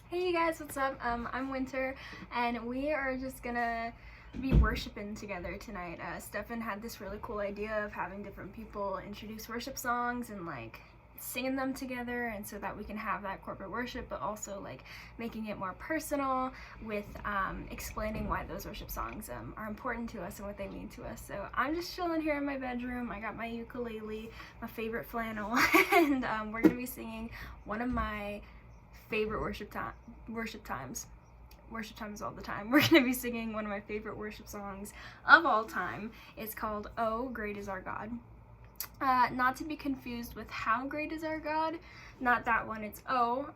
Hey you guys, what's up? I'm Winter, and we are just gonna be worshiping together tonight. Stefan had this really cool idea of having different people introduce worship songs and like singing them together, and so that we can have that corporate worship, but also like making it more personal with explaining why those worship songs are important to us and what they mean to us. So I'm just chilling here in my bedroom. I got my ukulele, my favorite flannel, and we're gonna be singing one of my favorite worship times all the time. We're gonna be singing one of my favorite worship songs of all time. It's called "Oh Great Is Our God." Not to be confused with "How Great Is Our God," not that one. It's "Oh!"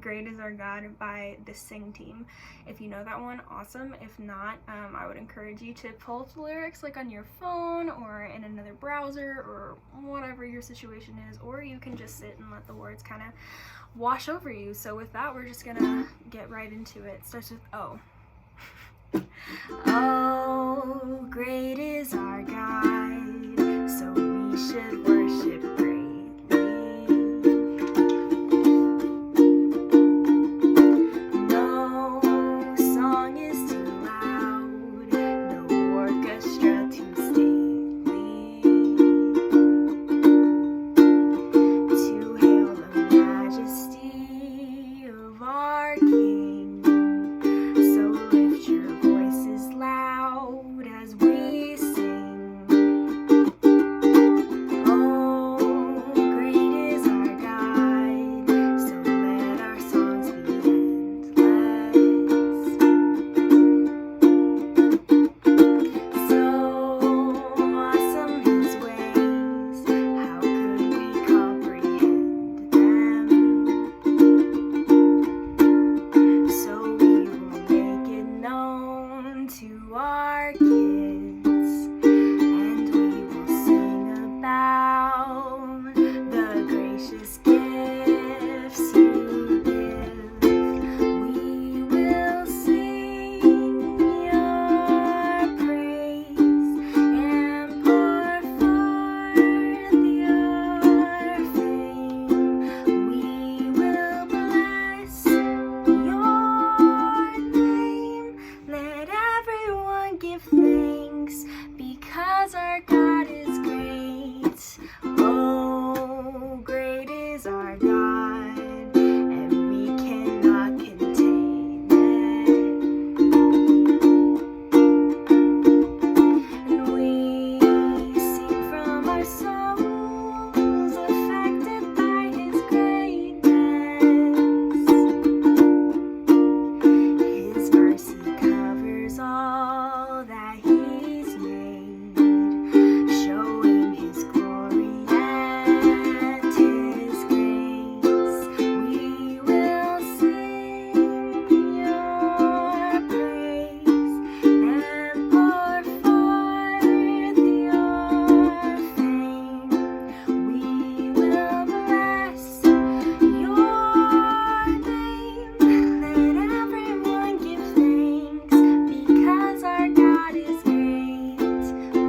Great is Our God by the Sing Team. If you know that one, awesome. If not, I would encourage you to pull up the lyrics like on your phone or in another browser or whatever your situation is, or you can just sit and let the words kind of wash over you. So with that, we're just gonna get right into it. It starts with "Oh." Oh, great is our God, so we should worship greatly. No song is too loud, no orchestra too stately to hail the majesty of our King. So lift your voices loud as we sing. Oh, great is our God, so let our songs be endless. So awesome His ways, how could we comprehend them? So we will make it known to our kids, and we will sing about the gracious gifts you give. We will sing your praise and pour forth your fame. We will bless your name. Let everyone give thanks, because our God is great. Oh, great is our God, and we cannot contain it. And we sing from our souls, affected by His greatness. His mercy covers all that He's made, showing His glory and His grace. We will sing your praise and pour forth your fame. We will bless your name. Let everyone give thanks, because our God is great.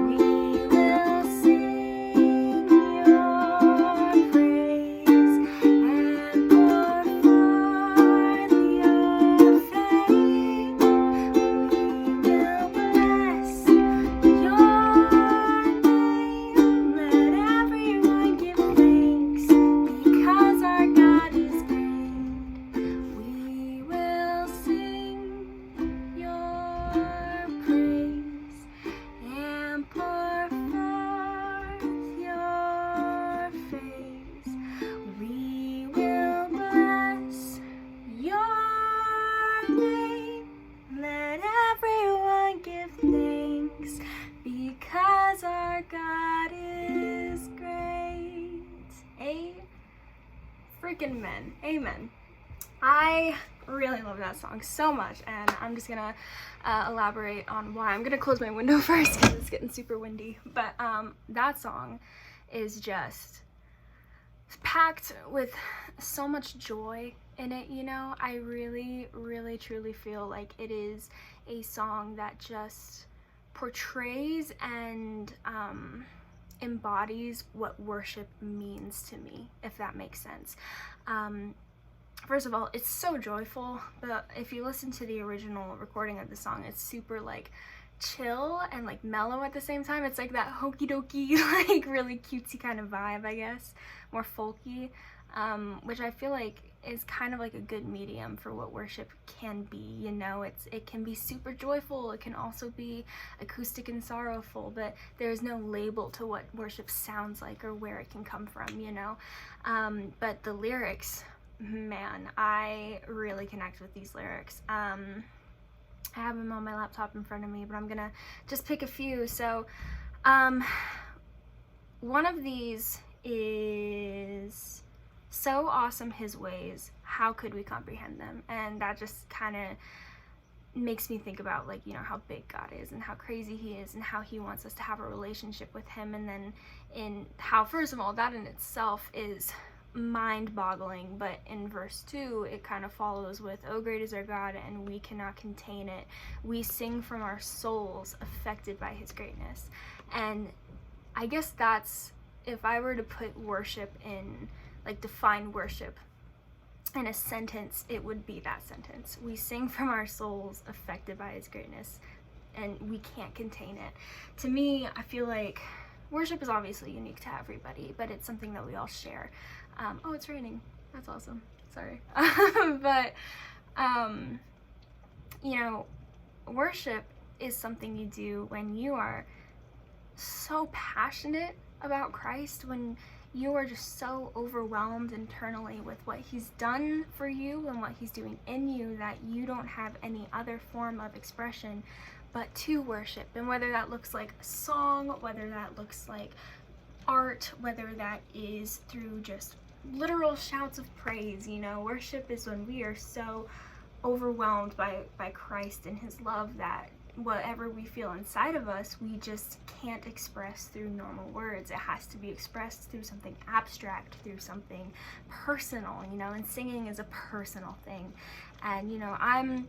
We will sing your praise and pour forth your fame. We will bless your name. Let everyone give thanks, because our God is great. We will sing your praise and pour forth your face. We will bless your name. Let everyone give thanks, because our God is great. Freaking men. Amen. I really love that song so much, and I'm just gonna elaborate on why. I'm gonna close my window first because it's getting super windy, but that song is just packed with so much joy in it, you know? I really, really, truly feel like it is a song that just portrays and embodies what worship means to me, if that makes sense. first of all, it's so joyful, but if you listen to the original recording of the song, it's super like chill and like mellow at the same time. It's like that hokey dokey, like really cutesy kind of vibe, I guess, more folky, which I feel like is kind of like a good medium for what worship can be, you know. It can be super joyful, it can also be acoustic and sorrowful, but there's no label to what worship sounds like or where it can come from, you know. But the lyrics, man, I really connect with these lyrics. I have them on my laptop in front of me, but I'm gonna just pick a few. So one of these is, so awesome his ways, how could we comprehend them? And that just kind of makes me think about, like, you know, how big God is and how crazy he is and how he wants us to have a relationship with him. And then in how, first of all, that in itself is mind-boggling, but in verse 2 it kind of follows with, oh great is our God and we cannot contain it, we sing from our souls affected by his greatness. And I guess that's, if I were to put worship in, like, define worship in a sentence, it would be that sentence. We sing from our souls affected by his greatness and we can't contain it. To me, I feel like worship is obviously unique to everybody, but it's something that we all share. Oh, it's raining. That's awesome. Sorry. But, you know, worship is something you do when you are so passionate about Christ, when you are just so overwhelmed internally with what he's done for you and what he's doing in you that you don't have any other form of expression but to worship. And whether that looks like a song, whether that looks like art, whether that is through just literal shouts of praise, you know, worship is when we are so overwhelmed by Christ and his love that whatever we feel inside of us, we just can't express through normal words. It has to be expressed through something abstract, through something personal, you know, and singing is a personal thing. And, you know, I'm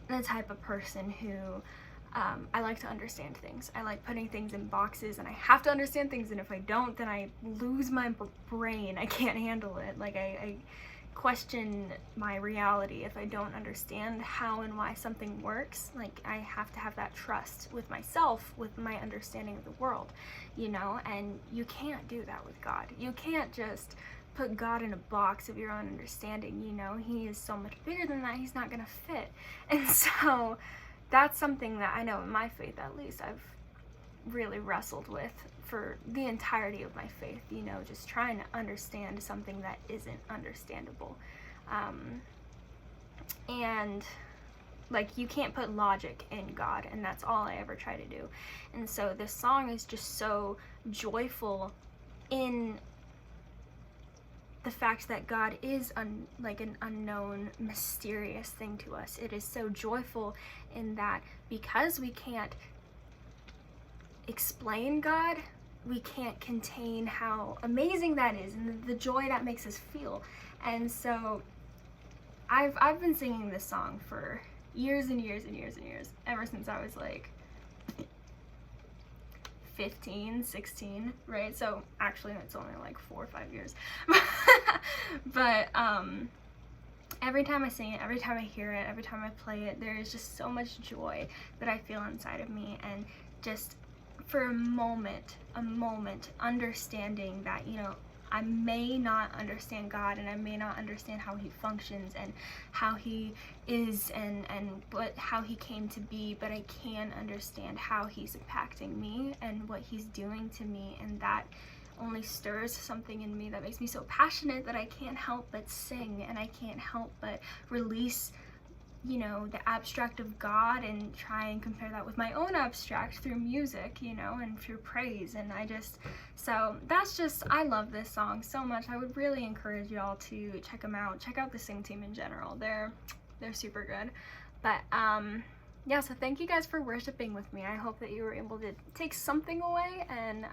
the type of person who, I like to understand things. I like putting things in boxes, and I have to understand things, and if I don't, then I lose my brain. I can't handle it. Like, I question my reality if I don't understand how and why something works. Like, I have to have that trust with myself, with my understanding of the world, you know. And you can't do that with God. You can't just put God in a box of your own understanding, you know. He is so much bigger than that. He's not gonna fit. And so that's something that I know in my faith, at least, I've really wrestled with for the entirety of my faith, you know, just trying to understand something that isn't understandable. And like, you can't put logic in God, and that's all I ever try to do. And so this song is just so joyful in the fact that God is like an unknown, mysterious thing to us. It is so joyful in that because we can't explain God, we can't contain how amazing that is and the joy that makes us feel. And so I've been singing this song for years and years and years and years, ever since I was like 15, 16, right? So actually it's only like 4 or 5 years. But every time I sing it, every time I hear it, every time I play it, there is just so much joy that I feel inside of me. And just for a moment, understanding that, you know, I may not understand God, and I may not understand how he functions and how he is and how he came to be, but I can understand how he's impacting me and what he's doing to me, and that only stirs something in me that makes me so passionate that I can't help but sing, and I can't help but release, you know, the abstract of God and try and compare that with my own abstract through music, you know, and through praise. And so that's just, I love this song so much. I would really encourage y'all to check them out. Check out the Sing Team in general. They're super good. But yeah, so thank you guys for worshiping with me. I hope that you were able to take something away, and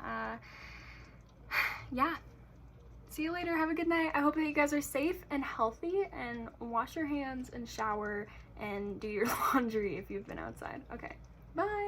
yeah. See you later. Have a good night. I hope that you guys are safe and healthy, and wash your hands and shower and do your laundry if you've been outside. Okay, bye.